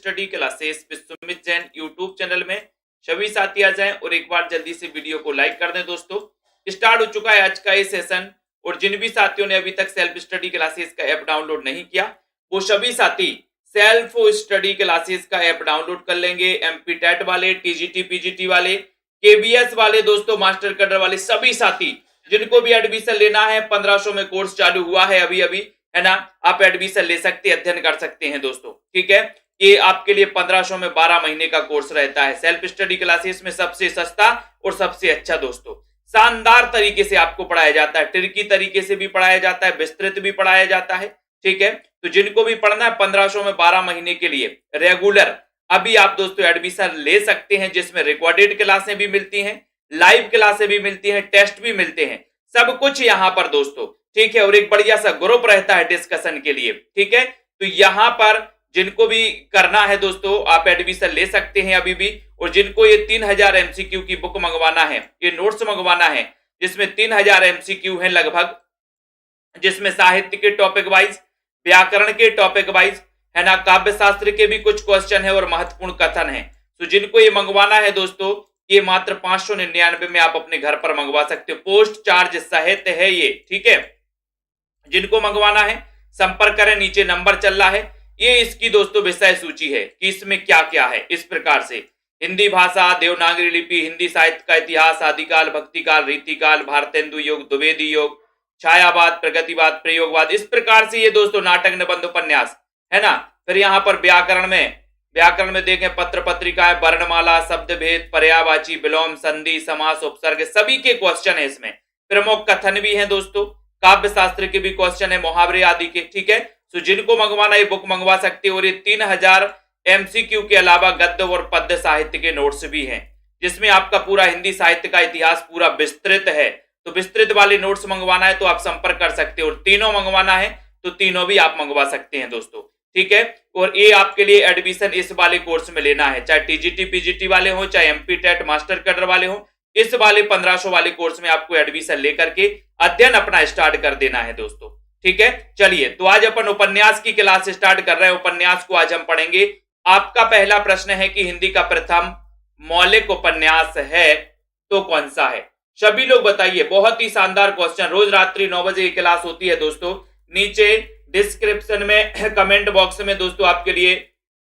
Study classes with Sumit Jain YouTube channel में सभी साथी आ जाएं और एक बार जल्दी से वीडियो को लाइक कर दें। दोस्तों स्टार्ट हो चुका है आज का ये सेशन और जिन भी साथियों ने अभी तक सेल्फ स्टडी क्लासेस का ऐप डाउनलोड नहीं किया वो सभी साथी सेल्फ स्टडी क्लासेस का ऐप डाउनलोड कर लेंगे। एमपी टेट वाले, टीजीटी पीजीटी वाले, केबीएस वाले, दोस्तों मास्टर कैडर वाले सभी साथी जिनको भी एडमिशन लेना है 1500 में कोर्स चालू हुआ है अभी है ना, आप एडमिशन ले सकते हैं, अध्ययन कर सकते हैं दोस्तों। ठीक है, ये आपके लिए 1500 में 12 महीने का कोर्स रहता है। सेल्फ स्टडी क्लासेस में सबसे सस्ता और सबसे अच्छा दोस्तों, शानदार तरीके से आपको पढ़ाया जाता है, ट्रिकी तरीके से भी पढ़ाया जाता है, विस्तृत भी पढ़ाया जाता है। ठीक है, तो जिनको भी पढ़ना है 1500 में 12 महीने के लिए रेगुलर अभी आप दोस्तों एडमिशन ले सकते हैं, जिसमें रिकॉर्डेड क्लासें भी मिलती हैं, लाइव क्लासें भी मिलती हैं, टेस्ट भी मिलते हैं, सब कुछ यहां पर दोस्तों। ठीक है, और एक बढ़िया सा ग्रुप रहता है डिस्कशन के लिए। ठीक है, तो यहां पर जिनको भी करना है दोस्तों आप एडमिशन ले सकते हैं अभी भी। और जिनको ये 3000 एमसीक्यू की बुक मंगवाना है, ये नोट्स मंगवाना है जिसमें 3000 एमसीक्यू है लगभग, जिसमें साहित्य के टॉपिक वाइज, व्याकरण के टॉपिक वाइज है ना, काव्य शास्त्र के भी कुछ क्वेश्चन है और महत्वपूर्ण कथन है। तो जिनको ये मंगवाना है दोस्तों ये मात्र 599 में आप अपने घर पर मंगवा सकते हो, पोस्ट चार्ज सहित है ये। ठीक है, जिनको मंगवाना है संपर्क करें, नीचे नंबर चल रहा है। ये इसकी दोस्तों विषय सूची है कि इसमें क्या क्या है। इस प्रकार से हिंदी भाषा, देवनागरी लिपि, हिंदी साहित्य का इतिहास, आदिकाल, भक्तिकाल, रीतिकाल, भारतेंदु योग, द्विवेदी योग, छायावाद, प्रगतिवाद, प्रयोगवाद, इस प्रकार से ये दोस्तों नाटक, निबंध, उपन्यास है ना। फिर यहाँ पर व्याकरण में देखें पत्र पत्रिकाएं, वर्णमाला, शब्द भेद, पर्यायवाची, विलोम, संधि, समास, उपसर्ग, सभी के क्वेश्चन है इसमें। प्रमुख कथन भी है दोस्तों, काव्य शास्त्र के भी क्वेश्चन है, मुहावरे आदि के। ठीक है, तो जिनको मंगवाना ये बुक मंगवा सकते हो। और ये 3000 एमसीक्यू के अलावा गद्य और पद्य साहित्य के नोट्स भी हैं, जिसमें आपका पूरा हिंदी साहित्य का इतिहास पूरा विस्तृत है। तो विस्तृत वाले नोट्स मंगवाना है तो आप संपर्क कर सकते हो, और तीनों मंगवाना है तो तीनों भी आप मंगवा सकते हैं दोस्तों। ठीक है, और ये आपके लिए एडमिशन इस वाले कोर्स में लेना है, चाहे टीजीटी पीजीटी वाले हो, चाहे एमपी टेट मास्टर कैडर वाले हो, इस वाले 1500 वाले कोर्स में आपको एडमिशन लेकर के अध्ययन अपना स्टार्ट कर देना है दोस्तों। ठीक है, चलिए तो आज अपन उपन्यास की क्लास स्टार्ट कर रहे हैं। उपन्यास को आज हम पढ़ेंगे। आपका पहला प्रश्न है कि हिंदी का प्रथम मौलिक उपन्यास है तो कौन सा है? सभी लोग बताइए, बहुत ही शानदार क्वेश्चन। रोज रात्रि 9 बजे क्लास होती है दोस्तों। नीचे डिस्क्रिप्शन में कमेंट बॉक्स में दोस्तों आपके लिए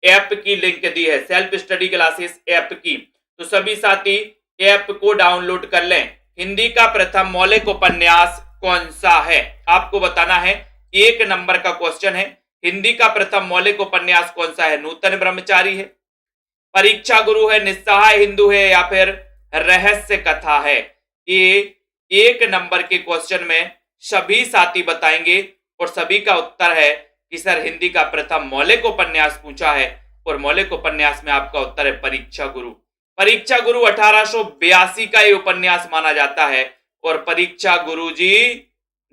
ऐप की लिंक दी है, सेल्फ स्टडी क्लासेस ऐप की। तो सभी साथी ऐप को डाउनलोड कर लें। हिंदी का प्रथम मौलिक उपन्यास कौन सा है आपको बताना है। 1 नंबर का क्वेश्चन है, हिंदी का प्रथम मौलिक उपन्यास कौन सा है? नूतन ब्रह्मचारी है, परीक्षा गुरु है, निस्सहाय हिंदू है, या फिर रहस्य कथा है? ये 1 नंबर के क्वेश्चन में सभी साथी बताएंगे और सभी का उत्तर है कि सर हिंदी का प्रथम मौलिक उपन्यास पूछा है, और मौलिक उपन्यास में आपका उत्तर है परीक्षा गुरु। परीक्षा गुरु 1882 का ये उपन्यास माना जाता है, और परीक्षा गुरुजी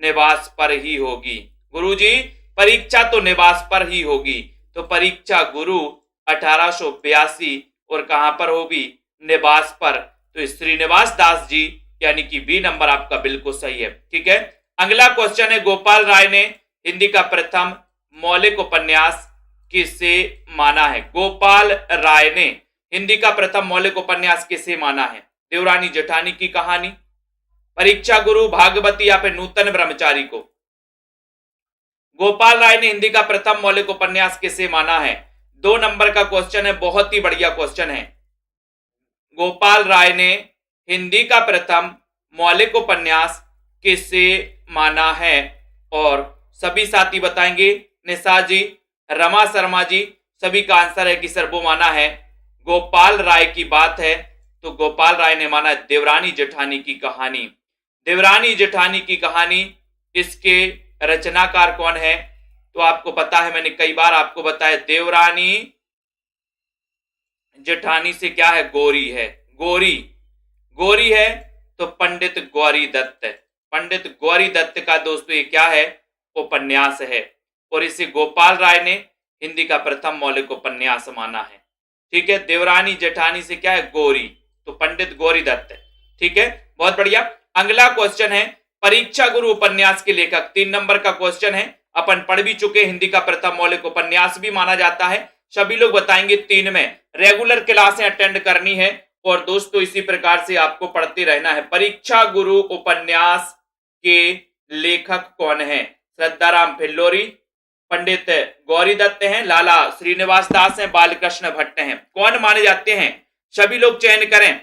निवास पर ही होगी। गुरुजी परीक्षा तो निवास पर ही होगी, तो परीक्षा गुरु 1882 और कहां पर होगी? निवास पर। तो श्रीनिवास दास जी यानी कि बी नंबर आपका बिल्कुल सही है। ठीक है, अगला क्वेश्चन है, गोपाल राय ने हिंदी का प्रथम मौलिक उपन्यास किसे माना है? गोपाल राय ने हिंदी का प्रथम मौलिक उपन्यास किसे माना है? देवरानी जेठानी की कहानी, परीक्षा गुरु, भागवती, या फिर नूतन ब्रह्मचारी को? गोपाल राय ने हिंदी का प्रथम मौलिक उपन्यास किसे माना है? 2 नंबर का क्वेश्चन है, बहुत ही बढ़िया क्वेश्चन है। गोपाल राय ने हिंदी का प्रथम मौलिक उपन्यास किसे माना है? और सभी साथी बताएंगे, निशा जी, रमा शर्मा जी, सभी का आंसर है कि सर वो माना है गोपाल राय की बात है। तो गोपाल राय ने माना देवरानी जेठानी की कहानी। देवरानी जेठानी की कहानी, इसके रचनाकार कौन है? तो आपको पता है, मैंने कई बार आपको बताया, देवरानी जेठानी से क्या है? गौरी है। गौरी है तो पंडित गौरी दत्त। पंडित गौरी दत्त का दोस्तों ये क्या है? उपन्यास है, और इसे गोपाल राय ने हिंदी का प्रथम मौलिक उपन्यास माना है। ठीक है, देवरानी जेठानी से क्या है? गौरी, तो पंडित गौरी दत्त। ठीक है, बहुत बढ़िया। अगला क्वेश्चन है, परीक्षा गुरु उपन्यास के लेखक। 3 नंबर का क्वेश्चन है, अपन पढ़ भी चुके, हिंदी का प्रथम मौलिक उपन्यास भी माना जाता है, सभी लोग बताएंगे 3 में। रेगुलर क्लासें अटेंड करनी है और दोस्तों इसी प्रकार से आपको पढ़ते रहना है। परीक्षा गुरु उपन्यास के लेखक कौन है? श्रद्धाराम फिल्लोरी, पंडित गौरी दत्त हैं, लाला श्रीनिवास दास हैं, बालकृष्ण भट्ट हैं। कौन माने जाते हैं? सभी लोग चयन करें।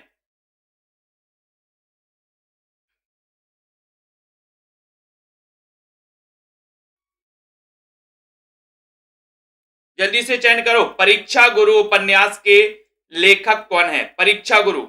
जल्दी से चयन करो। परीक्षा गुरु उपन्यास के लेखक कौन है? परीक्षा गुरु,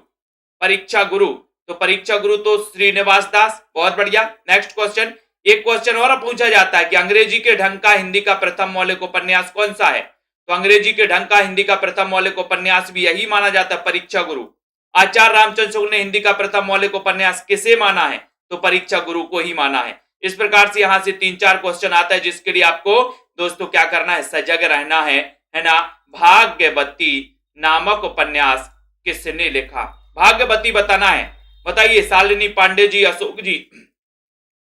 परीक्षा गुरु, तो परीक्षा गुरु तो श्रीनिवास दास। बहुत बढ़िया। नेक्स्ट क्वेश्चन, एक क्वेश्चन और पूछा जाता है कि अंग्रेजी के ढंग का हिंदी का प्रथम मौलिक उपन्यास कौन सा है? तो अंग्रेजी के ढंग का हिंदी का प्रथम मौलिक उपन्यास भी यही माना जाता है, परीक्षा गुरु। आचार्य रामचंद्र शुक्ल ने हिंदी का प्रथम मौलिक उपन्यास किसे माना है? तो परीक्षा गुरु को ही माना है। इस प्रकार से यहां से 3-4 क्वेश्चन आता है जिसके लिए आपको दोस्तों क्या करना है? सजग रहना है ना। भाग्यवती नामक उपन्यास किसने लिखा? भाग्यवती बताना है। बताइए। शालिनी पांडे जी, अशोक जी।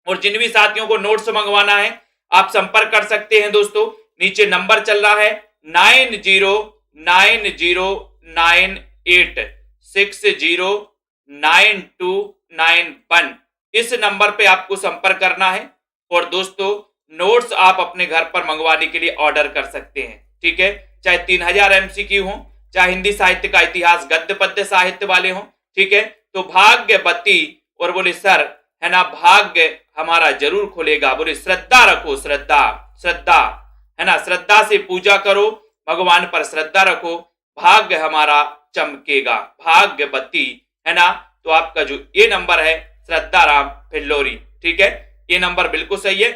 और जिन भी साथियों को नोट्स मंगवाना है आप संपर्क कर सकते हैं दोस्तों। नीचे नंबर चल रहा है 909098609291। इस नंबर पे आपको संपर्क करना है और दोस्तों नोट्स आप अपने घर पर मंगवाने के लिए ऑर्डर कर सकते हैं। ठीक है, चाहे 3000 MCQ हो, चाहे हिंदी साहित्य का इतिहास गद्य पद्य साहित्य वाले हो। ठीक है, तो भाग्यवती और बोले सर है ना, भाग्य हमारा जरूर खुलेगा। बोले श्रद्धा रखो, श्रद्धा, श्रद्धा है ना, श्रद्धा से पूजा करो, भगवान पर श्रद्धा रखो, भाग्य हमारा चमकेगा। भाग्यवती है ना। तो आपका जो ये नंबर है श्रद्धाराम फिल्लोरी। ठीक है, ये नंबर बिल्कुल सही है।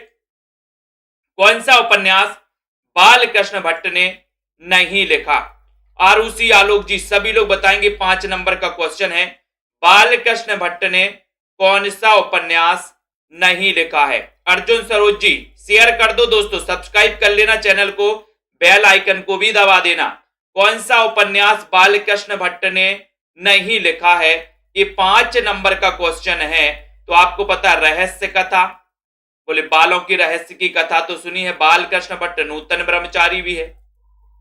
कौन सा उपन्यास बालकृष्ण भट्ट ने नहीं लिखा? आरुषि, आलोक जी, सभी लोग बताएंगे। 5 नंबर का क्वेश्चन है, बालकृष्ण भट्ट ने कौन सा उपन्यास नहीं लिखा है? अर्जुन सरोज जी शेयर कर दो दोस्तों, सब्सक्राइब कर लेना चैनल को, बेल आइकन को भी दबा देना। कौन सा उपन्यास बालकृष्ण भट्ट ने नहीं लिखा है? ये 5 नंबर का क्वेश्चन है। तो आपको पता रहस्य कथा, बोले बालों की रहस्य की कथा तो सुनी है। बालकृष्ण भट्ट नूतन ब्रह्मचारी भी है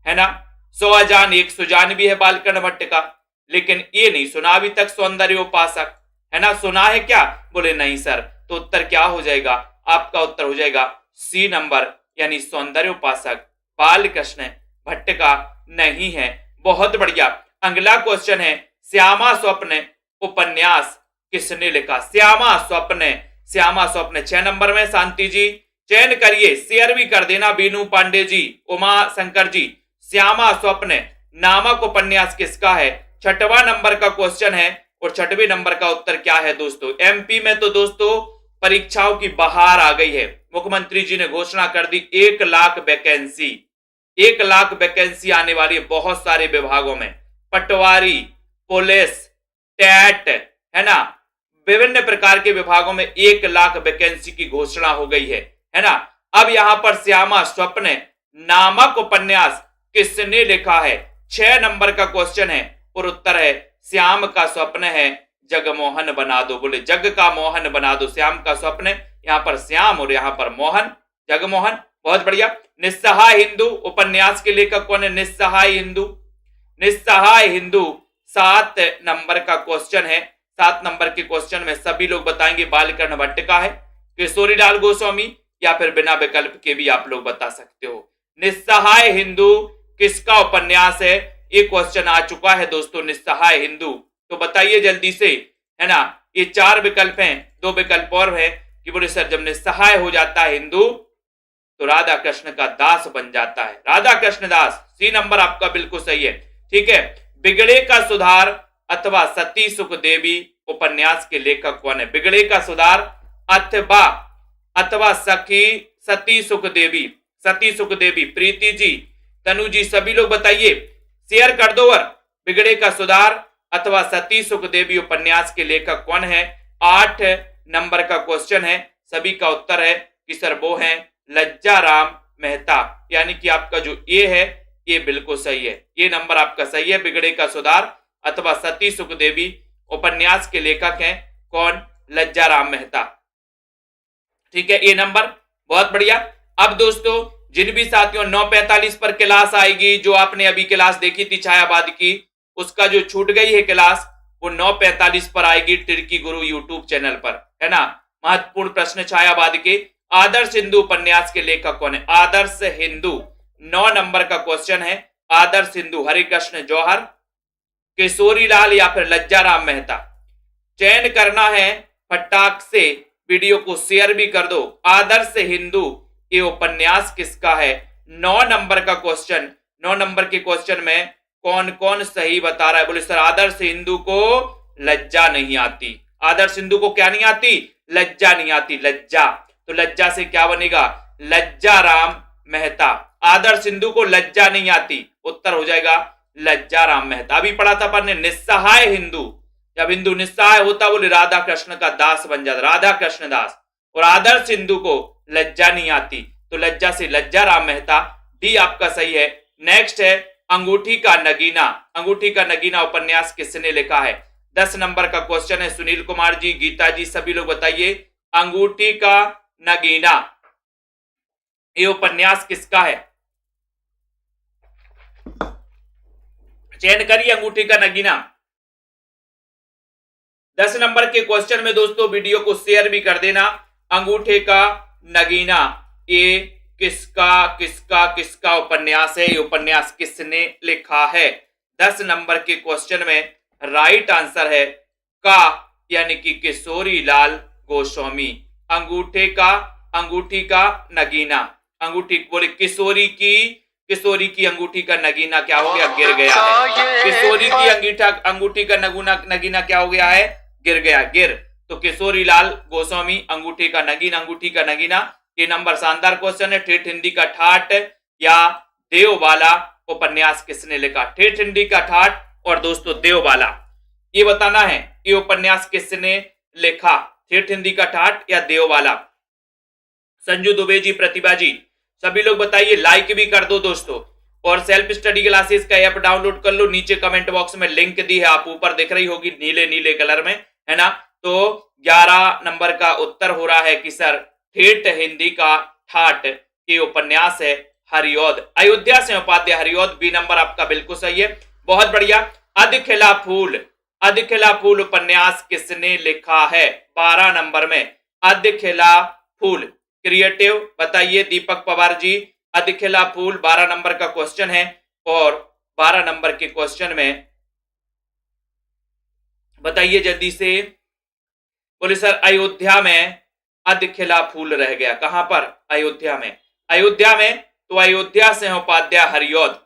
ना। 100 अजान 1 सुजान भी है बालकृष्ण भट्ट का। लेकिन ये नहीं सुना अभी तक सौंदर्योपासक, है ना। सुना है क्या? बोले नहीं सर। तो उत्तर क्या हो जाएगा? आपका उत्तर हो जाएगा सी नंबर, यानी सौंदर्योपासक बालकृष्ण भट्ट का नहीं है। बहुत बढ़िया। अगला क्वेश्चन है, श्यामा स्वप्न उपन्यास किसने लिखा? श्यामा स्वप्न, श्यामा स्वप्न 6 नंबर में। शांति जी चयन करिए, शेयर भी कर देना। बीनू पांडे जी, उमा शंकर जी, श्यामा स्वप्न नामक उपन्यास किसका है? 6वां नंबर का क्वेश्चन है और 6वें नंबर का उत्तर क्या है दोस्तों? एमपी में तो दोस्तों परीक्षाओं की बहार आ गई है। मुख्यमंत्री जी ने घोषणा कर दी 1 लाख वैकेंसी, 1 लाख वैकेंसी आने वाली है बहुत सारे विभागों में। पटवारी, पुलिस, टैट, है ना, विभिन्न प्रकार के विभागों में 1 लाख वैकेंसी की घोषणा हो गई है ना। अब यहां पर श्यामा स्वप्न नामक उपन्यास किसने लिखा है? 6 नंबर का क्वेश्चन है और उत्तर है श्याम का स्वप्न है जगमोहन बना दो। बोले जग का मोहन बना दो, श्याम का स्वप्न, यहां पर श्याम और यहां पर मोहन, जगमोहन। बहुत बढ़िया। निस्सहाय हिंदू उपन्यास के लेखक कौन है? निस्सहाय हिंदू, निस्सहाय हिंदू 7 नंबर का क्वेश्चन है। 7 नंबर के क्वेश्चन में सभी लोग बताएंगे बालकृष्ण भट्ट का है, किशोरीलाल गोस्वामी, या फिर बिना विकल्प के भी आप लोग बता सकते हो। निस्सहाय हिंदू किसका उपन्यास है? ये क्वेश्चन आ चुका है दोस्तों, निस्सहाय हिंदू। तो बताइए जल्दी से, है ना। ये 4 विकल्प हैं, 2 विकल्प और हैं कि बोले सर जब निस्सहाय हो जाता है हिंदू तो राधा कृष्ण का दास बन जाता है, राधा कृष्ण दास। सी नंबर आपका बिल्कुल सही है। ठीक है। बिगड़े का सुधार अथवा सती सुखदेवी उपन्यास के लेखक कौन है? बिगड़े का सुधार अथवा सती सुखदेवी, सती सुखदेवी। प्रीति जी, तनु जी, सभी लोग बताइए, शेयर कर दो। और बिगड़े का सुधार अथवा सती सुखदेवी उपन्यास के लेखक कौन है? 8 नंबर का क्वेश्चन है। सभी का उत्तर है कि सर वो है लज्जाराम मेहता, यानी कि आपका जो ए है ये बिल्कुल सही है। ये नंबर आपका सही है। बिगड़े का सुधार अथवा सती सुखदेवी उपन्यास के लेखक हैं कौन? लज्जाराम मेहता। ठीक है, ये नंबर। बहुत बढ़िया। अब दोस्तों जिन भी साथियों 9:45 पर क्लास आएगी, जो आपने अभी क्लास देखी थी छायावाद की, उसका जो छूट गई है क्लास वो 9:45 पर आएगी टिर्की गुरु यूट्यूब चैनल पर, है ना। महत्वपूर्ण प्रश्न छायावाद के, आदर्श हिंदू उपन्यास के लेखक कौन है? आदर्श हिंदू 9 नंबर का क्वेश्चन है। आदर्श हिंदू हरिकृष्ण जौहर, किशोरीलाल या फिर लज्जाराम मेहता। चयन करना है, फटाक से वीडियो को शेयर भी कर दो। आदर्श हिंदू ये उपन्यास किसका है? 9 नंबर का क्वेश्चन। 9 नंबर के क्वेश्चन में कौन कौन सही बता रहा है? बोले सर आदर्श हिंदू को लज्जा नहीं आती। आदर्श हिंदू को क्या नहीं आती? लज्जा नहीं आती, लज्जा। तो लज्जा से क्या बनेगा? लज्जाराम मेहता। आदर्श हिंदू को लज्जा नहीं आती, उत्तर हो जाएगा लज्जाराम मेहता। अभी पढ़ा था अपन ने निस्सहाय हिंदू, जब हिंदू निस्सहाय होता बोले राधा कृष्ण का दास बन जाता, राधा कृष्ण दास। और आदर्श हिंदू को लज्जा नहीं आती, तो लज्जा से लज्जाराम मेहता। डी आपका सही है। नेक्स्ट है अंगूठी का नगीना। अंगूठी का नगीना उपन्यास किसने लिखा है? 10 नंबर का क्वेश्चन है। सुनील कुमार जी, गीता जी, सभी लोग बताइए अंगूठी का नगीना ये उपन्यास किसका है? चयन करिए अंगूठी का नगीना। 10 नंबर के क्वेश्चन में दोस्तों वीडियो को शेयर भी कर देना। अंगूठे का नगीना ये किसका किसका किसका उपन्यास है? ये उपन्यास किसने लिखा है? 10 नंबर के क्वेश्चन में राइट आंसर है का, यानी कि किशोरीलाल गोस्वामी। अंगूठी का नगीना। अंगूठी बोले किशोरी की अंगूठी का नगीना क्या हो गया? गिर गया है। किशोरी की अंगूठी का नगीना क्या हो गया है? गिर गया, गिर। तो किशोरीलाल गोस्वामी अंगूठी का नगीना। ये नंबर शानदार क्वेश्चन है। ठेठ हिंदी का ठाठ या देवबाला उपन्यास किसने लिखा? ठेठ हिंदी का ठाठ और दोस्तों देवबाला, ये बताना है ये उपन्यास किसने लिखा? ठेठ हिंदी का ठाठ या देवबाला? संजू दुबे जी, प्रतिभा जी, सभी लोग बताइए। लाइक भी कर दो दोस्तों, और सेल्फ स्टडी क्लासेस का ऐप डाउनलोड कर लो। नीचे कमेंट बॉक्स में लिंक दी है, आप ऊपर दिख रही होगी नीले नीले कलर में, है ना। तो 11 नंबर का उत्तर हो रहा है कि सर ठेठ हिंदी का ठाठ ये उपन्यास है हरिऔध। अयोध्या से उपाध्याय हरिऔध। बी नंबर आपका बिल्कुल सही है, बहुत बढ़िया। अधखिला फूल उपन्यास किसने लिखा है? 12 नंबर में अधखिला फूल। क्रिएटिव बताइए दीपक पवार जी। अधखिला फूल 12 नंबर का क्वेश्चन है, और 12 नंबर के क्वेश्चन में बताइए जल्दी से। बोले सर अयोध्या में अधखिला फूल रह गया। कहां पर? अयोध्या में। तो अयोध्या से उपाध्याय हरिऔध।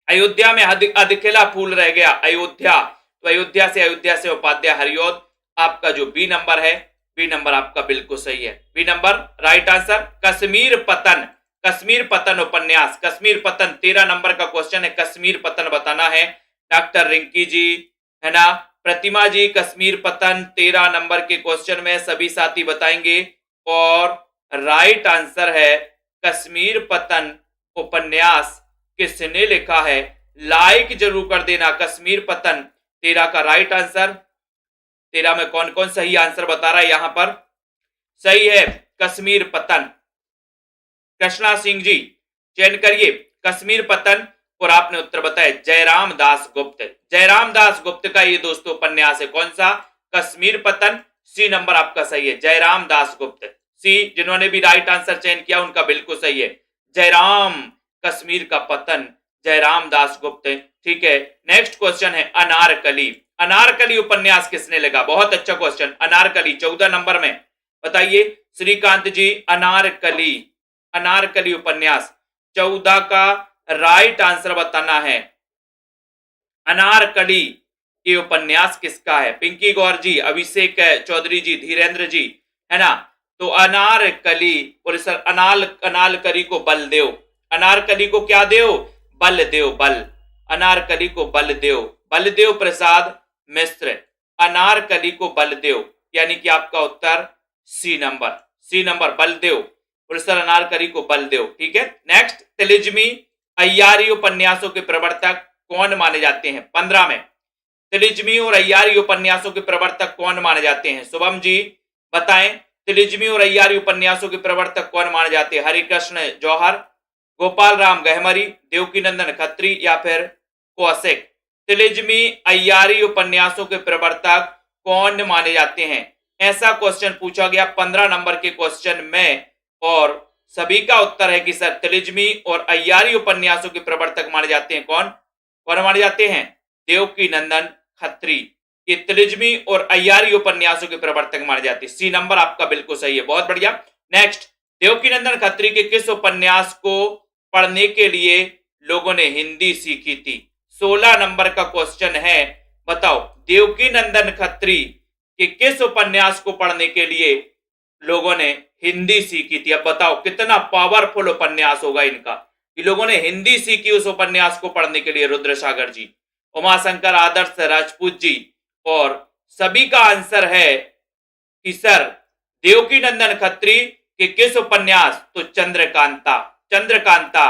अयोध्या में अधखिला फूल रह गया, अयोध्या। तो अयोध्या से उपाध्याय हरिऔध। आपका जो बी नंबर है, बी नंबर आपका बिल्कुल सही है। B number right answer. Kashmir पतन उपन्यास। कश्मीर पतन 13 नंबर का क्वेश्चन है। कश्मीर पतन बताना है। डॉक्टर रिंकी जी, है ना, प्रतिमा जी, कश्मीर पतन 13 नंबर के क्वेश्चन में सभी साथी बताएंगे, और राइट आंसर है कश्मीर पतन उपन्यास किसने लिखा है? लाइक जरूर कर देना। कश्मीर पतन 13 का राइट आंसर। 13 में कौन कौन सही आंसर बता रहा है? यहां पर सही है कश्मीर पतन। कृष्णा सिंह जी, चयन करिए कश्मीर पतन, और आपने उत्तर बताया जयराम दास गुप्त का ये दोस्तों उपन्यास है। कौन सा? कश्मीर पतन। सी नंबर आपका सही है, जयराम दास गुप्त। सी, जिन्होंने भी राइट आंसर चयन किया उनका बिल्कुल सही है। जयराम, कश्मीर का पतन, जयराम दास गुप्त। ठीक है। नेक्स्ट क्वेश्चन है अनारकली उपन्यास किसने लिखा? बहुत अच्छा क्वेश्चन। अनारकली 14 नंबर में बताइए श्रीकांत जी। अनारकली उपन्यास 14 का राइट आंसर बताना है। अनारकली ये उपन्यास किसका है? पिंकी गौर जी, अभिषेक चौधरी जी, धीरेन्द्र जी, है ना। तो अनारकली, बोले सर अनारकली को बल देव। अनारकली को क्या देव? बल देव, बल। अनारकली को बल देव, बलदेव प्रसाद मिश्र। अनारकली को बलदेव, यानी कि आपका उत्तर सी नंबर बलदेव। बोले सर अनारकली को बलदेव। ठीक है। नेक्स्ट, तिलिस्मी अय्यारी उपन्यासों के प्रवर्तक कौन माने जाते हैं? 15 में तिलिस्मी और अय्यारी उपन्यासों के प्रवर्तक कौन माने जाते हैं? शुभम जी बताएं तिलिस्मी और अय्यारी उपन्यासों के प्रवर्तक कौन माने जाते हैं? हरिकृष्ण जौहर, गोपाल राम गहमरी, देवकीनंदन खत्री या फिर कौशिक? तिलिस्मी अय्यारी उपन्यासों के प्रवर्तक कौन माने जाते हैं? ऐसा क्वेश्चन पूछा गया 15 नंबर के क्वेश्चन में और सभी का उत्तर है कि सर तिलिस्मी और अय्यारी उपन्यासों के प्रवर्तक माने जाते हैं कौन? कौन माने जाते हैं? देवकीनंदन खत्री। ये तिलिस्मी और अय्यारी उपन्यासों के प्रवर्तक माने जाते हैं। सी नंबर आपका बिल्कुल सही है, बहुत बढ़िया। नेक्स्ट, देवकीनंदन खत्री के किस उपन्यास को पढ़ने के लिए लोगों ने हिंदी सीखी थी? 16 नंबर का क्वेश्चन है, बताओ देवकीनंदन खत्री के किस उपन्यास को पढ़ने के लिए लोगों ने हिंदी सीखी थी? अब बताओ कितना पावरफुल उपन्यास होगा इनका कि लोगों ने हिंदी सीखी उस उपन्यास को पढ़ने के लिए। रुद्रसागर जी, उमाशंकर आदर्श राजपूत जी, और सभी का आंसर है कि सर देवकीनंदन खत्री के किस उपन्यास? तो चंद्रकांता। चंद्रकांता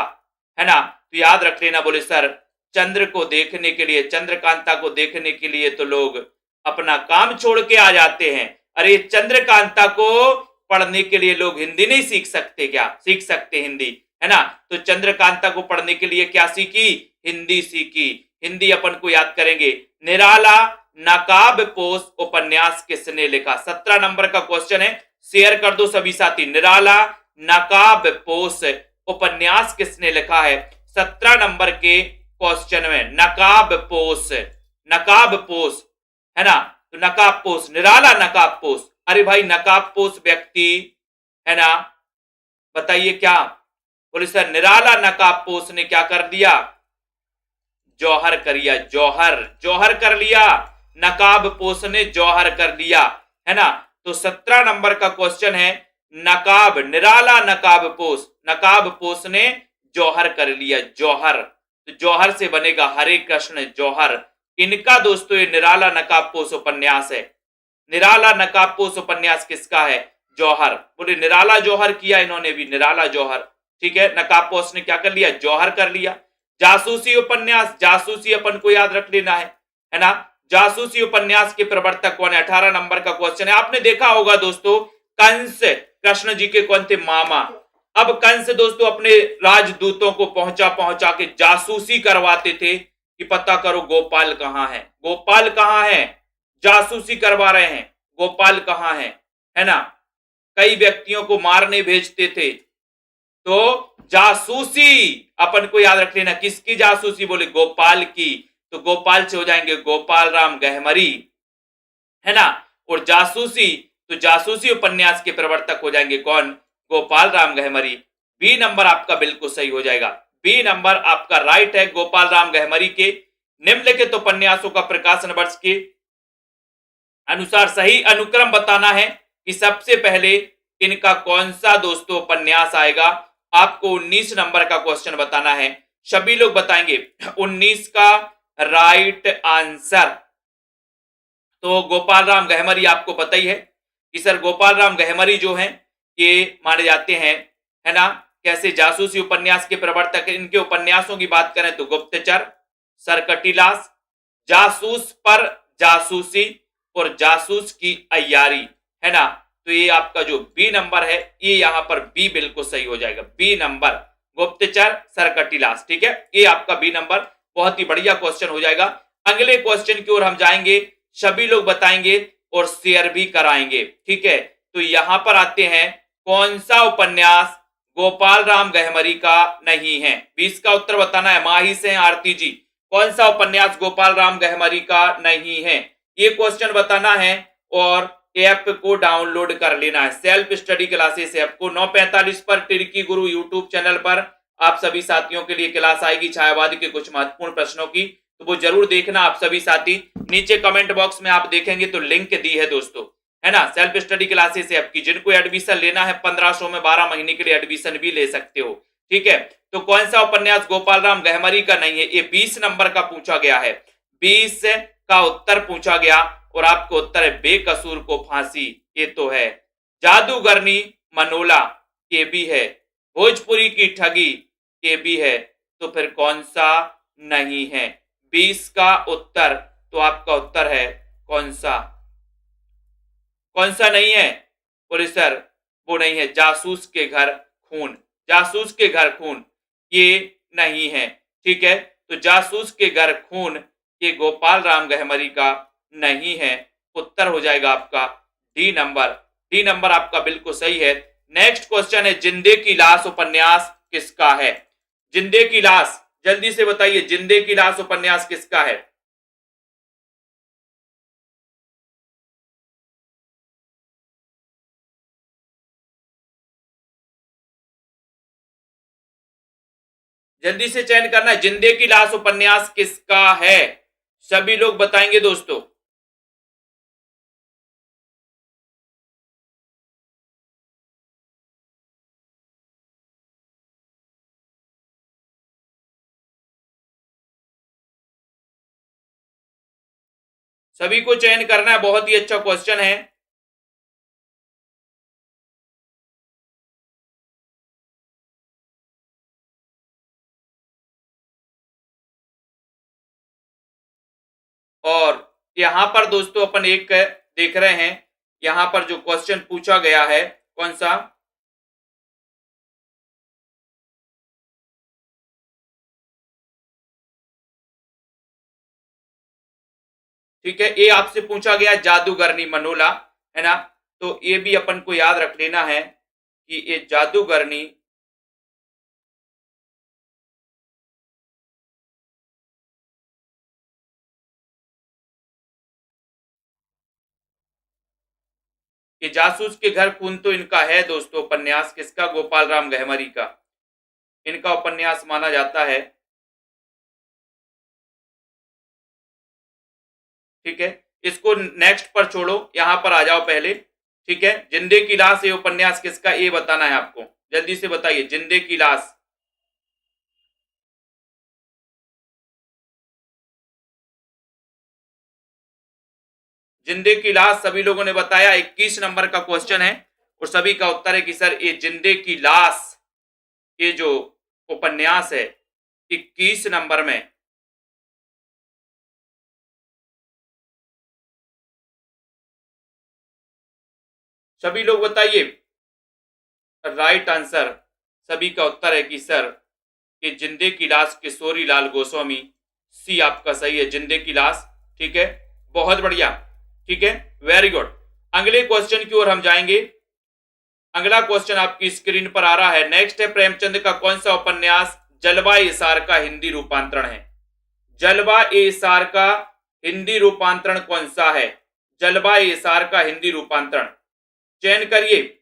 है ना, तो याद रख लेना। बोले सर चंद्र को देखने के लिए, चंद्रकांता को देखने के लिए तो लोग अपना काम छोड़ के आ जाते हैं। अरे चंद्रकांता को पढ़ने के लिए लोग हिंदी नहीं सीख सकते क्या? सीख सकते हिंदी, है ना। तो चंद्रकांता को पढ़ने के लिए क्या सीखी? हिंदी सीखी। हिंदी अपन को याद करेंगे। निराला नकाब पोश उपन्यास किसने लिखा? 17 नंबर का क्वेश्चन है, शेयर कर दो सभी साथी। निराला नकाब पोश उपन्यास किसने लिखा है? 17 नंबर के क्वेश्चन में नकाब पोश, नकाब पोश है ना, तो नकाब पोश, निराला नकाब पोश। अरे भाई नकाब पोश व्यक्ति है ना, बताइए क्या? बोले सर निराला नकाब पोश ने क्या कर दिया? जौहर कर लिया, जौहर, जौहर कर लिया। नकाब पोश ने जौहर कर लिया, है ना। तो 17 नंबर का क्वेश्चन है, नकाब, निराला नकाब पोश, नकाब पोश ने जौहर कर लिया, जौहर। तो जौहर से बनेगा हरे कृष्ण जौहर। इनका दोस्तों ये निराला नकाब पोश उपन्यास है। निराला नकाब पोश उपन्यास किसका है? जौहर। बोले निराला जौहर किया इन्होंने भी, निराला जौहर, ठीक है। नकाब पोश ने क्या कर लिया? जौहर कर लिया। जासूसी उपन्यास, जासूसी अपन को याद रख लेना है ना। जासूसी उपन्यास के प्रवर्तक कौन है? 18 नंबर का क्वेश्चन है। आपने देखा होगा दोस्तों, कंस कृष्ण जी के कौन थे? मामा। अब कंस दोस्तों अपने राजदूतों को पहुंचा पहुंचा के जासूसी करवाते थे कि पता करो गोपाल कहां है, गोपाल कहां है। जासूसी करवा रहे हैं, गोपाल कहां है ना। कई व्यक्तियों को मारने भेजते थे। तो जासूसी अपन को याद रख लेना, किसकी जासूसी? बोले गोपाल की। तो गोपाल से हो जाएंगे गोपाल राम गहमरी, है ना। और जासूसी, तो जासूसी उपन्यास के प्रवर्तक हो जाएंगे कौन? गोपाल राम गहमरी। बी नंबर आपका बिल्कुल सही हो जाएगा। बी नंबर आपका राइट है। गोपाल राम गहमरी के निम्नलिखित उपन्यासों का प्रकाशन वर्ष के अनुसार सही अनुक्रम बताना है कि सबसे पहले इनका कौन सा दोस्तों उपन्यास आएगा। आपको 19 नंबर का क्वेश्चन बताना है, सभी लोग बताएंगे 19 का राइट आंसर। तो गोपाल राम गहमरी आपको पता ही है कि सर गोपाल राम गहमरी जो हैं ये माने जाते हैं, है ना, कैसे जासूसी उपन्यास के प्रवर्तक। इनके उपन्यासों की बात करें तो गुप्तचर, सरकटीलास, जासूस पर जासूसी और जासूस की अय्यारी, है ना। तो ये आपका जो बी नंबर है, ये यहां पर बी बिल्कुल सही हो जाएगा। बी नंबर गुप्तचर सरकटीलास, ठीक है, ये आपका बी नंबर बहुत ही बढ़िया क्वेश्चन हो जाएगा। अगले क्वेश्चन की ओर हम जाएंगे, सभी लोग बताएंगे और शेयर भी कराएंगे, ठीक है। तो यहां पर आते हैं, कौन सा उपन्यास गोपाल राम गहमरी का नहीं है? 20 का उत्तर बताना है। माही से आरती जी, कौन सा उपन्यास गोपाल राम गहमरी का नहीं है? ये क्वेश्चन बताना है और ऐप को डाउनलोड कर लेना है। सेल्फ स्टडी क्लासेस ऐप को 9:45 पर टिर्की गुरु यूट्यूब चैनल पर आप सभी साथियों के लिए क्लास आएगी छायावाद के कुछ महत्वपूर्ण प्रश्नों की, तो वो जरूर देखना आप सभी साथी। नीचे कमेंट बॉक्स में आप देखेंगे तो लिंक दी है दोस्तों, है ना, सेल्फ स्टडी क्लासेस ऐप की। जिनको एडमिशन लेना है 1500 में 12 महीने के लिए एडमिशन भी ले सकते हो, ठीक है। तो कौन सा उपन्यास गोपाल राम गहमरी का नहीं है? ये 20 नंबर का पूछा गया है, 20 का उत्तर पूछा गया और आपको उत्तर है बेकसूर को फांसी। ये तो है। जादूगरनी मनोला, ये भी है। भोजपुरी की ठगी, ये भी है। तो फिर कौन सा नहीं है? 20 का उत्तर, तो आपका उत्तर है कौन सा? कौन सा नहीं है? बोले सर वो नहीं है, जासूस के घर खून, जासूस के घर खून ये नहीं है। ठीक है, तो जासूस के घर खून ये गोपाल राम गहमरी का नहीं है। उत्तर हो जाएगा आपका डी नंबर। डी नंबर आपका बिल्कुल सही है। नेक्स्ट क्वेश्चन है, जिंदे की लाश उपन्यास किसका है? जिंदे की लाश, जल्दी से बताइए, जिंदे की लाश उपन्यास किसका है? जल्दी से चयन करना है, जिंदे की लाश उपन्यास किसका है? सभी लोग बताएंगे दोस्तों। सभी को चयन करना है, बहुत ही अच्छा क्वेश्चन है। और यहां पर दोस्तों अपन एक देख रहे हैं, यहां पर जो क्वेश्चन पूछा गया है, कौन सा? ठीक है, ये आपसे पूछा गया जादूगरनी मनोला, है ना? तो ये भी अपन को याद रख लेना है कि ये जादूगरनी, ये जासूस के घर खून तो इनका है दोस्तों उपन्यास, किसका? गोपाल राम गहमरी का, इनका उपन्यास माना जाता है। ठीक है, इसको नेक्स्ट पर छोड़ो, यहां पर आ जाओ पहले। ठीक है, जिंदे की लाश ये उपन्यास किसका, ये बताना है आपको। जल्दी से बताइए, जिंदे की लाश। जिंदे की लाश सभी लोगों ने बताया, 21 नंबर का क्वेश्चन है और सभी का उत्तर है कि सर ये जिंदे की लाश, ये जो उपन्यास है 21 नंबर में। सभी लोग बताइए, राइट आंसर सभी का उत्तर है कि सर ये जिंदे की लाश किशोरी लाल गोस्वामी, सी आपका सही है, जिंदे की लाश। ठीक है, बहुत बढ़िया। ठीक है, वेरी गुड। अगले क्वेश्चन की ओर हम जाएंगे। अगला क्वेश्चन आपकी स्क्रीन पर आ रहा है। नेक्स्ट है, प्रेमचंद का कौन सा उपन्यास जलवा इसार का हिंदी रूपांतरण है? जलवा इसार का हिंदी रूपांतरण कौन सा है? जलवा इसार का हिंदी रूपांतरण चयन करिए।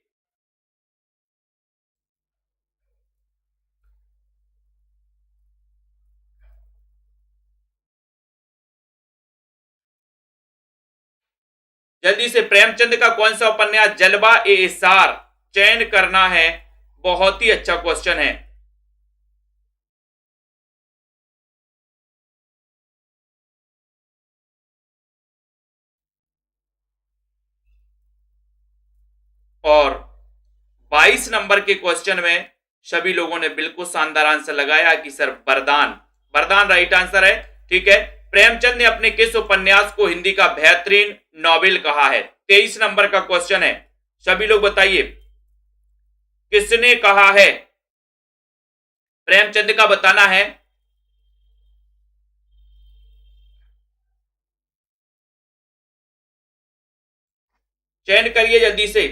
जल्दी से, प्रेमचंद का कौन सा उपन्यास जलवा ए इसार चयन करना है? बहुत ही अच्छा क्वेश्चन है। और 22 नंबर के क्वेश्चन में सभी लोगों ने बिल्कुल शानदार आंसर लगाया कि सर वरदान, वरदान राइट आंसर है। ठीक है, प्रेमचंद ने अपने किस उपन्यास को हिंदी का बेहतरीन नॉवेल कहा है? 23 नंबर का क्वेश्चन है, सभी लोग बताइए किसने कहा है? प्रेमचंद का बताना है। चयन करिए जल्दी से।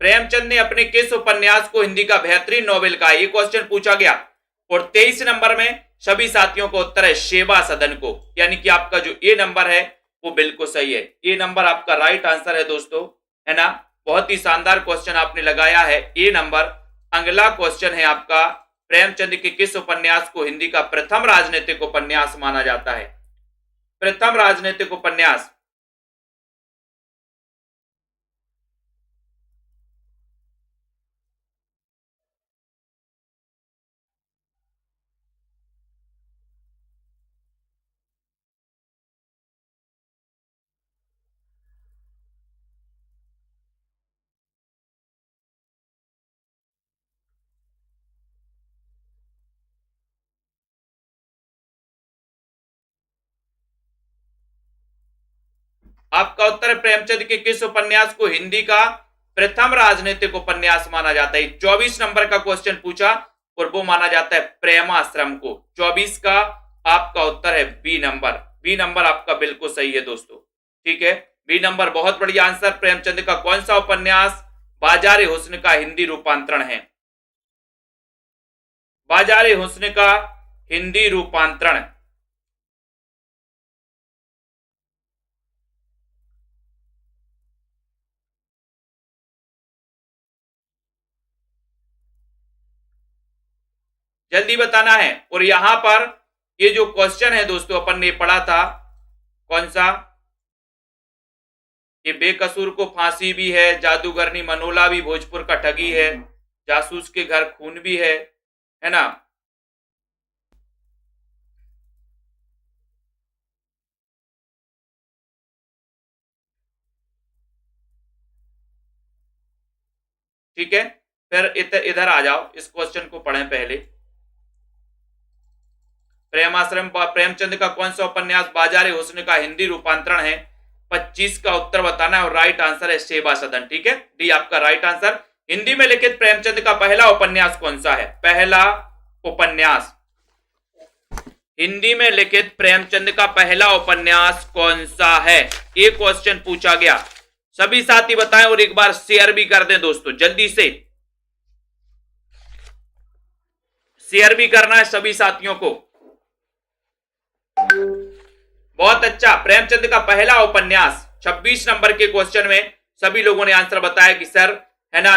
प्रेमचंद ने अपने किस उपन्यास को हिंदी का बेहतरीन नॉवेल कहा? ये क्वेश्चन पूछा गया और 23 नंबर में सभी साथियों को उत्तर है शेबा सदन को, यानी कि आपका जो ए नंबर है वो बिल्कुल सही है। ए नंबर आपका राइट आंसर है दोस्तों, है ना? बहुत ही शानदार क्वेश्चन आपने लगाया है, ए नंबर। अगला क्वेश्चन है आपका, प्रेमचंद के किस उपन्यास को हिंदी का प्रथम राजनीतिक उपन्यास माना जाता है? प्रथम राजनीतिक उपन्यास। आपका उत्तर है प्रेमचंद के किस उपन्यास को हिंदी का प्रथम राजनीतिक उपन्यास माना जाता है? 24 नंबर का क्वेश्चन पूछा और वो माना जाता है प्रेमाश्रम को। 24 का आपका उत्तर है बी नंबर। बी नंबर आपका बिल्कुल सही है दोस्तों, ठीक है, बी नंबर बहुत बढ़िया आंसर। प्रेमचंद का कौन सा उपन्यास बाजारे हुस्न का हिंदी रूपांतरण है? बाजारे हुस्न का हिंदी रूपांतरण। जल्दी बताना है। और यहां पर ये जो क्वेश्चन है दोस्तों अपन ने पढ़ा था, कौन सा, ये बेकसूर को फांसी भी है, जादूगरनी मनोला भी भोजपुर का ठगी है, जासूस के घर खून भी है ना? ठीक है, फिर इधर आ जाओ, इस क्वेश्चन को पढ़ें पहले। प्रेमाश्रम प्रेमचंद का कौन सा उपन्यास बाजारे हुस्न का हिंदी रूपांतरण है? 25 का उत्तर बताना है और राइट आंसर है सेवा सदन। ठीक है, डी आपका राइट आंसर। हिंदी में लिखित प्रेमचंद का पहला उपन्यास कौन सा है? पहला उपन्यास हिंदी में लिखित प्रेमचंद का पहला उपन्यास कौन सा है? ये क्वेश्चन पूछा गया। सभी साथी बताएं और एक बार शेयर भी कर दें दोस्तों, जल्दी से शेयर भी करना है सभी साथियों को। बहुत अच्छा, प्रेमचंद का पहला उपन्यास 26 नंबर के क्वेश्चन में सभी लोगों ने आंसर बताया कि सर, है ना,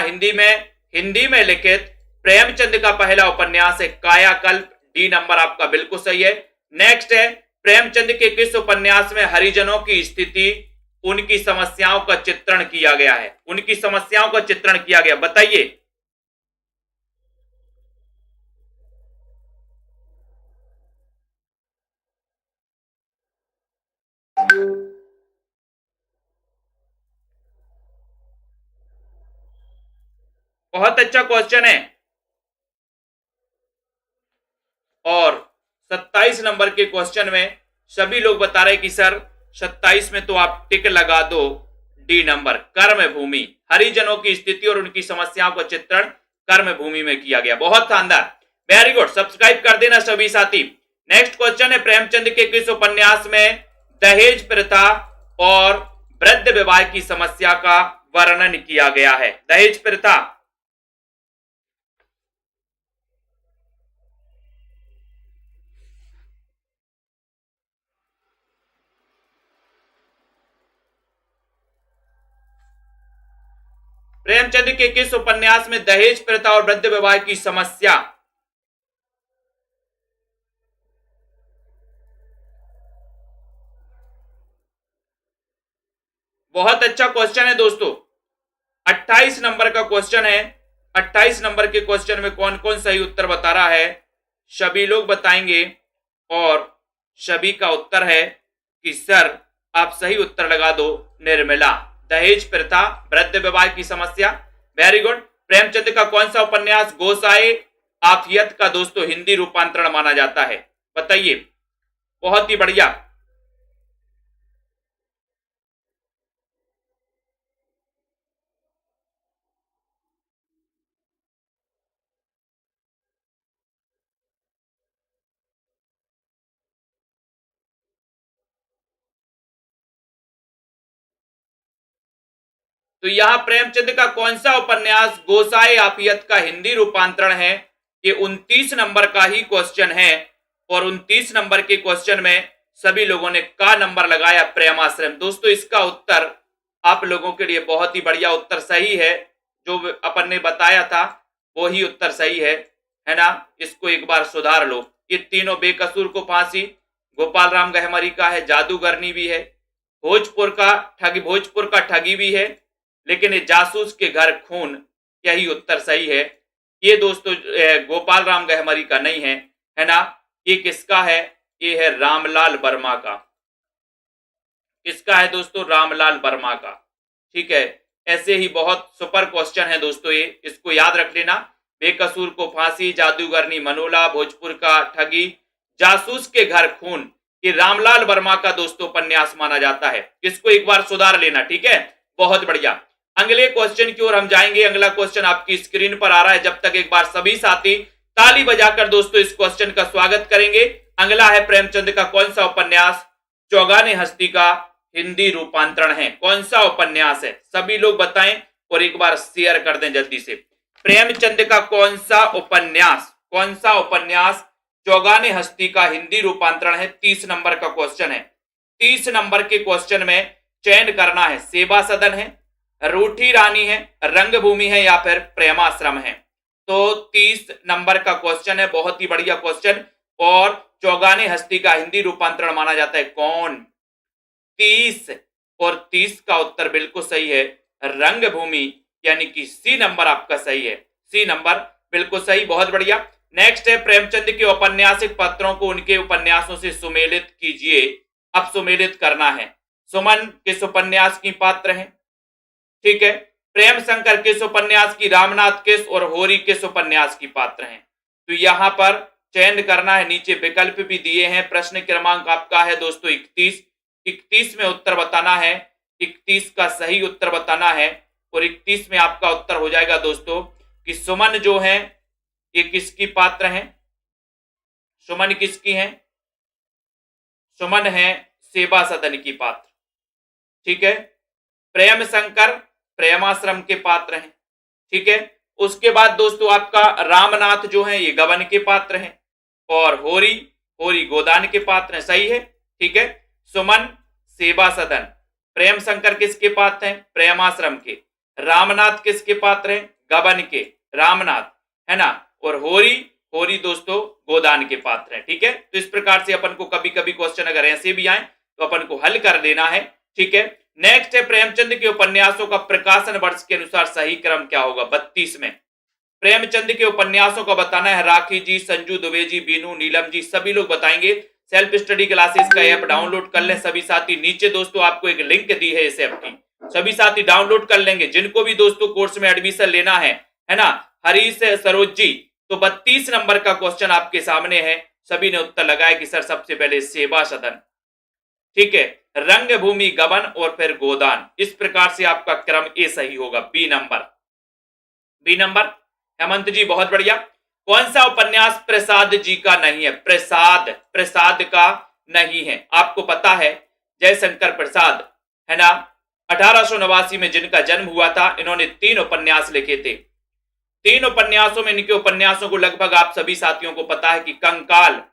हिंदी में लिखित प्रेमचंद का पहला उपन्यास है कायाकल्प। डी नंबर आपका बिल्कुल सही है। नेक्स्ट है, प्रेमचंद के किस उपन्यास में हरिजनों की स्थिति, उनकी समस्याओं का चित्रण किया गया है? उनकी समस्याओं का चित्रण किया गया, बताइए। बहुत अच्छा क्वेश्चन है। और 27 नंबर के क्वेश्चन में सभी लोग बता रहे कि सर 27 में तो आप टिक लगा दो, डी नंबर कर्म भूमि, हरिजनों की स्थिति और उनकी समस्याओं का चित्रण कर्म भूमि में किया गया। बहुत शानदार, वेरी गुड, सब्सक्राइब कर देना सभी साथी। नेक्स्ट क्वेश्चन है, प्रेमचंद के किस उपन्यास में दहेज प्रथा और वृद्ध विवाह की समस्या का वर्णन किया गया है? दहेज प्रथा, प्रेमचंद के किस उपन्यास में दहेज प्रथा और वृद्ध विवाह की समस्या? बहुत अच्छा क्वेश्चन है दोस्तों, 28 नंबर का क्वेश्चन है। 28 नंबर के क्वेश्चन में कौन कौन सही उत्तर बता रहा है? सभी लोग बताएंगे और सभी का उत्तर है कि सर आप सही उत्तर लगा दो, निर्मला, दहेज प्रथा वृद्ध विवाह की समस्या। Very good. प्रेमचंद का कौन सा उपन्यास गोसाए आफियत का दोस्तों हिंदी रूपांतरण माना जाता है? बताइए। बहुत ही बढ़िया, तो यहां प्रेमचंद का कौन सा उपन्यास गोसाए आफियत का हिंदी रूपांतरण है? ये 29 नंबर का ही क्वेश्चन है और 29 नंबर के क्वेश्चन में सभी लोगों ने का नंबर लगाया, प्रेमाश्रम। दोस्तों इसका उत्तर आप लोगों के लिए बहुत ही बढ़िया उत्तर सही है, जो अपन ने बताया था वो ही उत्तर सही है ना? इसको एक बार सुधार लो। ये तीनों बेकसूर को फांसी गोपाल राम गहमरी का है, जादूगरनी भी है, भोजपुर का ठगी भी है, लेकिन ये जासूस के घर खून, यही उत्तर सही है। ये दोस्तों गोपाल राम गहमरी का नहीं है ना? ये किसका है? ये है रामलाल वर्मा का। किसका है दोस्तों? रामलाल वर्मा का। ठीक है, ऐसे ही बहुत सुपर क्वेश्चन है दोस्तों, ये इसको याद रख लेना। बेकसूर को फांसी, जादूगरनी मनोला, भोजपुर का ठगी, जासूस के घर खून, ये रामलाल वर्मा का दोस्तों उपन्यास माना जाता है। इसको एक बार सुधार लेना, ठीक है, बहुत बढ़िया। अगले क्वेश्चन की ओर हम जाएंगे। अगला क्वेश्चन आपकी स्क्रीन पर आ रहा है। जब तक एक बार सभी साथी ताली बजाकर दोस्तों इस क्वेश्चन का स्वागत करेंगे। अगला है प्रेमचंद का कौन सा उपन्यास चौगाने हस्ती का हिंदी रूपांतरण है? कौन सा उपन्यास है? सभी लोग बताएं और एक बार शेयर कर दें जल्दी से। प्रेमचंद का कौन सा उपन्यास चौगाने हस्ती का हिंदी रूपांतरण है? 30 नंबर का क्वेश्चन है। 30 नंबर के क्वेश्चन में चयन करना है, सेवा सदन है, रूठी रानी है, रंगभूमि है या फिर प्रेमाश्रम है। तो 30 नंबर का क्वेश्चन है, बहुत ही बढ़िया क्वेश्चन। और चौगाने हस्ती का हिंदी रूपांतरण माना जाता है कौन? 30। और 30 का उत्तर बिल्कुल सही है, रंगभूमि, यानी कि सी नंबर आपका सही है। सी नंबर बिल्कुल सही, बहुत बढ़िया। नेक्स्ट है प्रेमचंद के औपन्यासिक पत्रों को उनके उपन्यासों से सुमेलित कीजिए। अब सुमेलित करना है। सुमन किस उपन्यास की पात्र है? ठीक है। प्रेम शंकर किस उपन्यास की, रामनाथ किस और होरी किस उपन्यास की पात्र हैं? तो यहां पर चयन करना है। नीचे विकल्प भी दिए हैं। प्रश्न क्रमांक आपका है दोस्तों 31। 31 में उत्तर बताना है। 31 का सही उत्तर बताना है। और 31 में आपका उत्तर हो जाएगा दोस्तों कि सुमन जो है ये किसकी पात्र हैं? सुमन किसकी हैं? सुमन है सेवा सदन की पात्र। ठीक है। प्रेम शंकर प्रेमाश्रम के पात्र हैं। ठीक है। उसके बाद दोस्तों आपका रामनाथ जो है ये गबन के पात्र हैं। और होरी गोदान के पात्र हैं। सही है। ठीक है। सुमन सेवा सदन, प्रेम शंकर किसके पात्र हैं? प्रेमाश्रम के। रामनाथ किसके पात्र हैं? गबन के, रामनाथ, है ना। और होरी दोस्तों गोदान के पात्र हैं। ठीक है। तो इस प्रकार से अपन को कभी कभी क्वेश्चन अगर ऐसे भी आए तो अपन को हल कर लेना है। ठीक है। नेक्स्ट है प्रेमचंद के उपन्यासों का प्रकाशन वर्ष के अनुसार सही क्रम क्या होगा? 32 में प्रेमचंद के उपन्यासों का बताना है। राखी जी, संजू दुबे जी, बीनू, नीलम जी, सभी लोग बताएंगे। सेल्फ स्टडी क्लासेस का ऐप डाउनलोड कर लें सभी साथी। नीचे दोस्तों आपको एक लिंक दी है इस ऐप की, सभी साथी डाउनलोड कर लेंगे। जिनको भी दोस्तों कोर्स में एडमिशन लेना है ना, हरीश सरोज जी, तो 32 नंबर का क्वेश्चन आपके सामने है। सभी ने उत्तर लगाया कि सर सबसे पहले सेवा सदन, ठीक है, रंगभूमि, गबन और फिर गोदान। इस प्रकार से आपका क्रम ए सही होगा। बी नंबर हेमंत जी, बहुत बढ़िया। कौन सा उपन्यास प्रसाद जी का नहीं है? प्रसाद का नहीं है। आपको पता है जयशंकर प्रसाद, है ना, 1889 में जिनका जन्म हुआ था, इन्होंने 3 उपन्यास लिखे थे। 3 उपन्यासों में, इनके उपन्यासों को लगभग आप सभी साथियों को पता है कि कंकाल,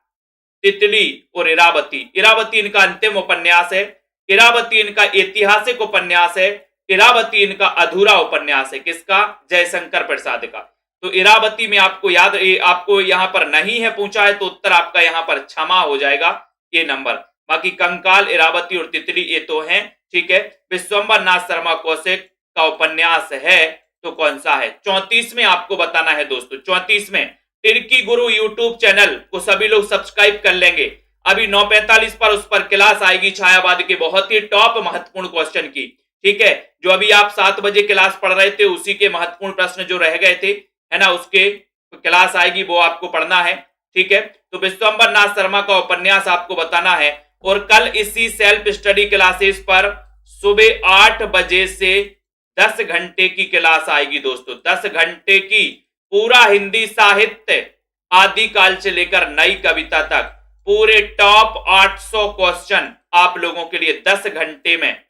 तितली और इरावती। इरावती इनका अंतिम उपन्यास है। इरावती इनका ऐतिहासिक उपन्यास है। इरावती इनका अधूरा उपन्यास है। किसका? जयशंकर प्रसाद का। तो इरावती में आपको याद, आपको यहां पर नहीं है पूछा है तो उत्तर आपका यहां पर क्षमा हो जाएगा, ये नंबर। बाकी कंकाल, इरावती और तितली ये तो हैं। ठीक है। विश्वंबर नाथ शर्मा कौशिक का उपन्यास है तो कौन सा है? 34 में आपको बताना है दोस्तों। 34 में तिरकी गुरु यूट्यूब चैनल को सभी लोग सब्सक्राइब कर लेंगे। अभी 9:45 पर उस पर क्लास आएगी छायावाद के बहुत ही टॉप महत्वपूर्ण क्वेश्चन की। ठीक है। जो अभी आप 7 बजे क्लास पढ़ रहे थे उसी के महत्वपूर्ण प्रश्न जो रह गए थे, है ना, उसके क्लास आएगी, वो आपको पढ़ना है। ठीक है। तो विश्वंबर नाथ शर्मा का उपन्यास आपको बताना है। और कल इसी सेल्फ स्टडी क्लासेस पर सुबह 8 बजे से 10 घंटे की क्लास आएगी दोस्तों। 10 घंटे की, पूरा हिंदी साहित्य आदिकाल से लेकर नई कविता तक पूरे टॉप 800 क्वेश्चन आप लोगों के लिए 10 घंटे में,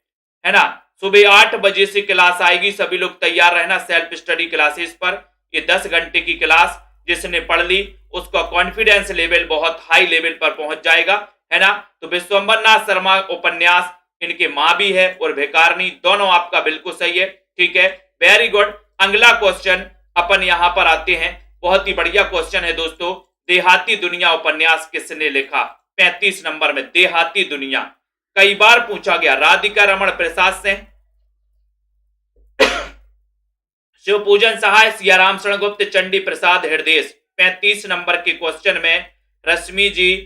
है ना। सुबह 8 बजे से क्लास आएगी। सभी लोग तैयार रहना सेल्फ स्टडी क्लासेस पर। ये 10 घंटे की क्लास जिसने पढ़ ली उसका कॉन्फिडेंस लेवल बहुत हाई लेवल पर पहुंच जाएगा, है ना। तो विश्वंबर नाथ शर्मा उपन्यास, इनके मां भी है और भिकारनी, दोनों आपका बिल्कुल सही है। ठीक है, वेरी गुड। अगला क्वेश्चन अपन यहां पर आते हैं। बहुत ही बढ़िया क्वेश्चन है दोस्तों। देहाती दुनिया उपन्यास किसने लिखा? 35 नंबर में देहाती दुनिया कई बार पूछा गया। राधिका रमण प्रसाद से, शिव पूजन सहाय, सियाराम शरण गुप्त, चंडी प्रसाद हृदय। 35 नंबर के क्वेश्चन में रश्मि जी,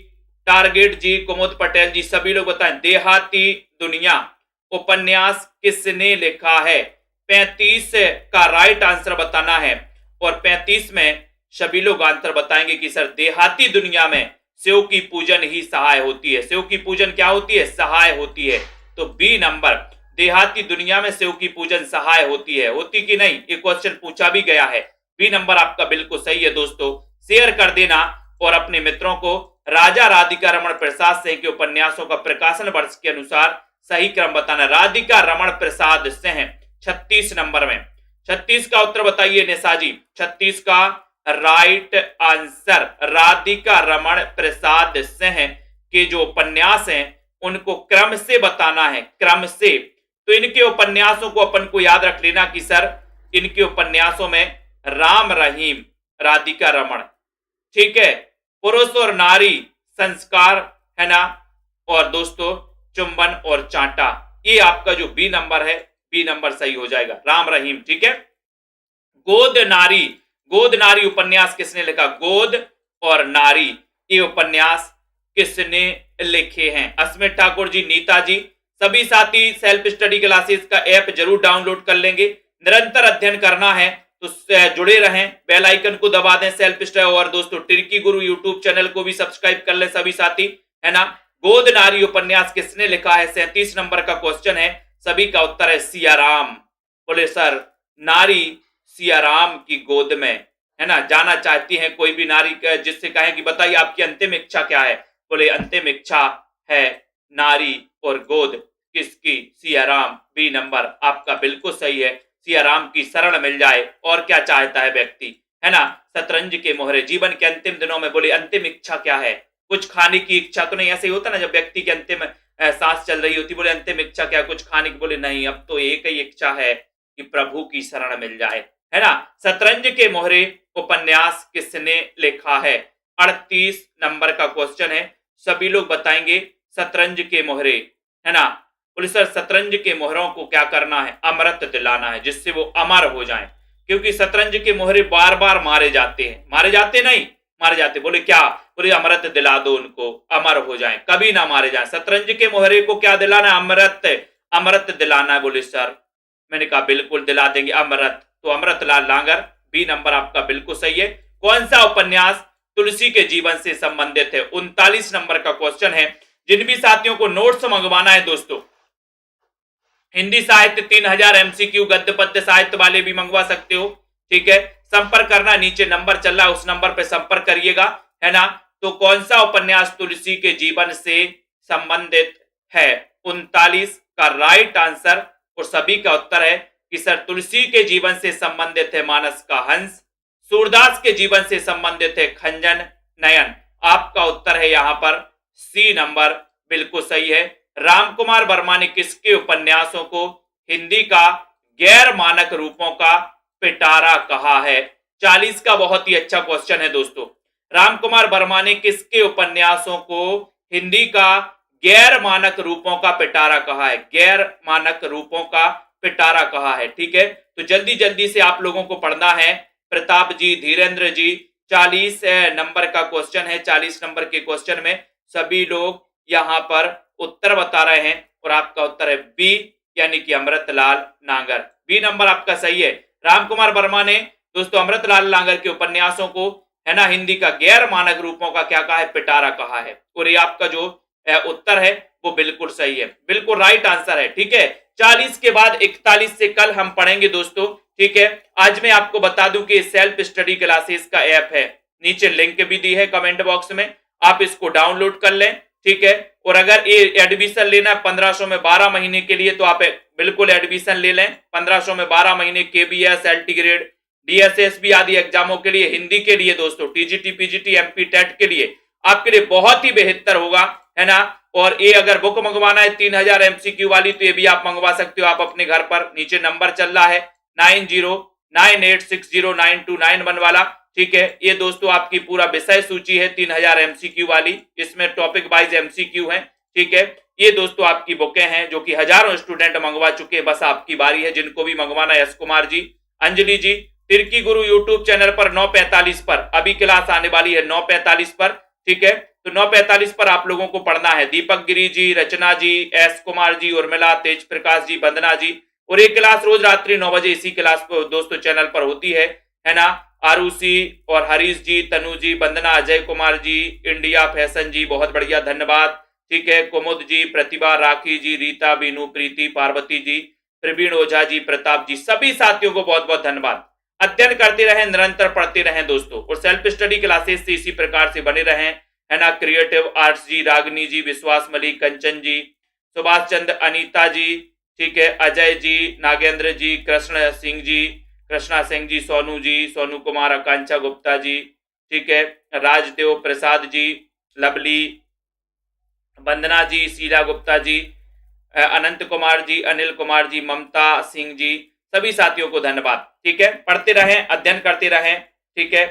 टारगेट जी, कुमुद पटेल जी, सभी लोग बताएं देहाती दुनिया उपन्यास किसने लिखा है? 35 का राइट आंसर बताना है। और 35 में सभी लोग आंसर बताएंगे कि सर देहाती दुनिया में सेव की पूजन ही सहाय होती है। सेव की पूजन क्या होती है? सहाय होती है। तो बी नंबर, देहाती दुनिया में सेव की पूजन सहाय होती है। होती कि नहीं, ये क्वेश्चन पूछा भी गया है। बी नंबर आपका बिल्कुल सही है दोस्तों। शेयर कर देना और अपने मित्रों को राजा राधिका रमण प्रसाद सिंह के उपन्यासों का प्रकाशन वर्ष के अनुसार सही क्रम बताना। राधिका रमण प्रसाद सिंह 36 नंबर में। 36 का उत्तर बताइए निशा जी। 36 का राइट आंसर राधिका रमण प्रसाद सिंह के जो उपन्यास हैं उनको क्रम से बताना है, क्रम से। तो इनके उपन्यासों को अपन को याद रख लेना कि सर इनके उपन्यासों में राम रहीम, राधिका रमण, ठीक है, पुरुष और नारी, संस्कार, है ना, और दोस्तों चुंबन और चांटा, ये आपका जो बी नंबर है, बी नंबर सही हो जाएगा, राम रहीम। ठीक है। गोद नारी, गोद नारी उपन्यास किसने लिखा? गोद और नारी ये उपन्यास किसने लिखे हैं? अस्मित ठाकुर जी, नीता जी। सभी साथी सेल्फ स्टडी क्लासेस का ऐप जरूर डाउनलोड कर लेंगे। निरंतर अध्ययन करना है तो जुड़े रहें, बेल आइकन को दबा दें सेल्फ स्टडी। और दोस्तों टिर्की गुरु यूट्यूब चैनल को भी सब्सक्राइब कर लें सभी साथी, है ना। गोद नारी उपन्यास किसने लिखा है? 37 नंबर का क्वेश्चन है। सभी का उत्तर है सियाराम। बोले सर नारी सियाराम की गोद में, है ना, जाना चाहती है कोई भी नारी, जिससे कहें कि बताइए आपकी अंतिम इच्छा क्या है? बोले अंतिम इच्छा है नारी और गोद किसकी? सियाराम। बी नंबर आपका बिल्कुल सही है। सियाराम की शरण मिल जाए और क्या चाहता है व्यक्ति, है ना। शतरंज के मोहरे, जीवन के अंतिम दिनों में बोले अंतिम इच्छा क्या है? कुछ खाने की इच्छा तो नहीं, ऐसे ही होता ना जब व्यक्ति की अंतिम सांस चल रही होती, बोले अंतिम इच्छा क्या? कुछ खाने की? बोले नहीं, अब तो एक ही इच्छा है कि प्रभु की शरण मिल जाए, है ना। शतरंज के मोहरे उपन्यास किसने लिखा है? 38 नंबर का क्वेश्चन है। सभी लोग बताएंगे शतरंज के मोहरे, है ना। बोले सर शतरंज के मोहरों को क्या करना है? अमृत दिलाना है, जिससे वो अमर हो जाएं। क्योंकि शतरंज के मोहरे बार बार मारे जाते हैं, मारे जाते नहीं, मारे जाते। बोले क्या? बोले अमृत दिला दो उनको, अमर हो जाएं, कभी ना मारे जाएं। शतरंज के मोहरे को क्या दिलाना है? अमृत, अमृत दिलाना है। बोले सर, मैंने कहा बिल्कुल दिला देंगे अमृत। तो अमृतलाल लांगर, बी नंबर आपका बिल्कुल सही है। कौन सा उपन्यास तुलसी के जीवन से संबंधित है? 39 नंबर का क्वेश्चन है। जिन भी साथियों को नोट्स मंगवाना है दोस्तों, हिंदी साहित्य 3000 एमसीक्यू, गद्य पद्य साहित्य वाले भी मंगवा सकते हो, ठीक है। संपर्क करना, नीचे नंबर चल रहा है उस नंबर पर संपर्क करिएगा, है ना। तो कौन सा उपन्यास तुलसी के जीवन से संबंधित है? 39 का राइट आंसर और सभी का उत्तर है कि सर तुलसी के जीवन से संबंधित है मानस का हंस, सूरदास के जीवन से संबंधित है खंजन नयन। आपका उत्तर है यहां पर सी नंबर, बिल्कुल सही है। रामकुमार वर्मा ने किसके उपन्यासों को हिंदी का गैर मानक रूपों का पिटारा कहा है? 40 का बहुत ही अच्छा क्वेश्चन है दोस्तों। रामकुमार वर्मा ने किसके उपन्यासों को हिंदी का गैर मानक रूपों का पिटारा कहा है? गैर मानक रूपों का पिटारा कहा है, ठीक है। तो जल्दी जल्दी से आप लोगों को पढ़ना है। प्रताप जी, धीरेन्द्र जी, 40 नंबर का क्वेश्चन है। 40 नंबर के क्वेश्चन में सभी लोग यहां पर उत्तर बता रहे हैं और आपका उत्तर है बी, यानी कि अमृतलाल नांगर। बी नंबर आपका सही है। रामकुमार वर्मा ने दोस्तों अमृतलाल नांगर के उपन्यासों को, है ना, हिंदी का गैर मानक रूपों का क्या कहा है? पिटारा कहा है। और ये आपका जो उत्तर है वो बिल्कुल सही है, बिल्कुल राइट आंसर है, ठीक है। 40 के बाद 41 से कल हम पढ़ेंगे दोस्तों, ठीक है। आज मैं आपको बता दूं कि सेल्फ स्टडी क्लासेस का ऐप है, नीचे लिंक भी दी है कमेंट बॉक्स में, आप इसको डाउनलोड कर लें, ठीक है। और अगर ये एडमिशन लेना है 1500 में 12 महीने के लिए तो आप बिल्कुल एडमिशन ले लें। 1500 में 12 महीने केबीएस, एलटी ग्रेड, डीएसएसबी आदि एग्जामों के लिए, हिंदी के लिए दोस्तों, टीजीटी, पीजीटी, एमपी टेट के लिए आपके लिए बहुत ही बेहतर होगा, है ना। और ये अगर बुक मंगवाना है 3000 एमसीक्यू वाली तो ये भी आप मंगवा सकते हो आप अपने घर पर। नीचे नंबर चल रहा है 9098609291 वाला, ठीक है। ये दोस्तों आपकी पूरा विषय सूची है 3000 एमसीक्यू वाली, इसमें टॉपिक वाइज एमसीक्यू है, ठीक है। ये दोस्तों आपकी बुकें हैं जो कि हजारों स्टूडेंट मंगवा चुके हैं, बस आपकी बारी है। जिनको भी मंगवाना है, यश कुमार जी, अंजलि जी, तिर्की गुरु यूट्यूब चैनल पर 9:45 पर अभी क्लास आने वाली है, 9:45 पर, ठीक है। तो 9:45 पर आप लोगों को पढ़ना है। दीपक गिरी जी, रचना जी, एस कुमार जी, उर्मिला, तेज प्रकाश जी, वंदना जी। और एक क्लास रोज रात्रि 9 बजे इसी क्लास पर दोस्तों चैनल पर होती है ना। आरुषि और हरीश जी, तनु जी, वंदना, अजय कुमार जी, इंडिया फैशन जी, बहुत बढ़िया, धन्यवाद। ठीक है, कुमुद जी, प्रतिभा, राखी जी, रीता, बीनू, प्रीति, पार्वती जी, प्रवीण ओझा जी, प्रताप जी, सभी साथियों को बहुत बहुत धन्यवाद। अध्ययन करते रहें, निरंतर पढ़ते रहें दोस्तों, और सेल्फ स्टडी क्लासेस से इसी प्रकार से बने रहें, है ना। क्रिएटिव आर्ट्स जी, रागनी जी, विश्वास मलिक, कंचन जी, सुभाष चंद्र, अनीता जी, ठीक है, अजय जी, नागेंद्र जी, कृष्ण सिंह जी, कृष्णा सिंह जी, सोनू जी, सोनू कुमार, आकांक्षा गुप्ता जी, ठीक है, राजदेव प्रसाद जी, लवली, वंदना जी, शीला गुप्ता जी, अनंत कुमार जी, अनिल कुमार जी, ममता सिंह जी, सभी साथियों को धन्यवाद। ठीक है, पढ़ते रहें, अध्ययन करते रहें। ठीक है,